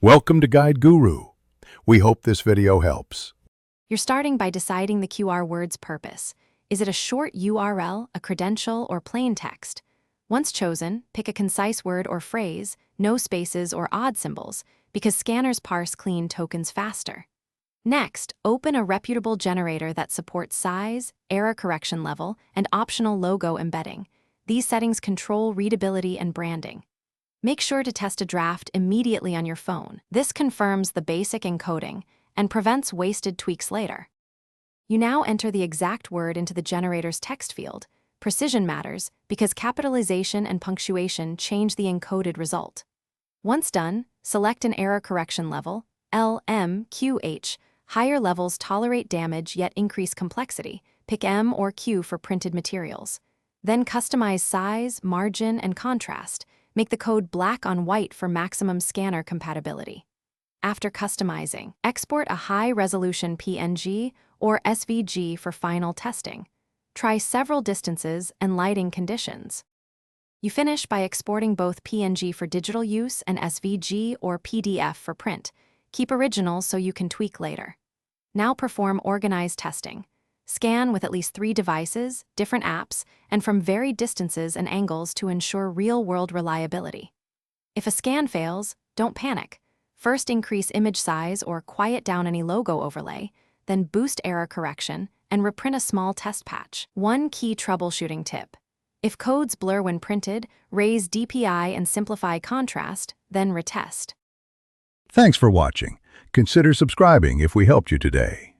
Welcome to Guide Guru. We hope this video helps. You're starting by deciding the QR word's purpose. Is it a short URL, a credential, or plain text? Once chosen, pick a concise word or phrase, no spaces or odd symbols, because scanners parse clean tokens faster. Next, open a reputable generator that supports size, error correction level, and optional logo embedding. These settings control readability and branding. Make sure to test a draft immediately on your phone. This confirms the basic encoding and prevents wasted tweaks later. You now enter the exact word into the generator's text field. Precision matters because capitalization and punctuation change the encoded result. Once done, select an error correction level, L, M, Q, H. Higher levels tolerate damage yet increase complexity. Pick M or Q for printed materials. Then customize size, margin, and contrast. Make the code black on white for maximum scanner compatibility. After customizing, export a high-resolution PNG or SVG for final testing. Try several distances and lighting conditions. You finish by exporting both PNG for digital use and SVG or PDF for print. Keep originals so you can tweak later. Now perform organized testing. Scan with at least 3 devices, different apps, and from varied distances and angles to ensure real-world reliability. If a scan fails, don't panic. First increase image size or quiet down any logo overlay, then boost error correction and reprint a small test patch. One key troubleshooting tip. If codes blur when printed, raise DPI and simplify contrast, then retest. Thanks for watching. Consider subscribing if we helped you today.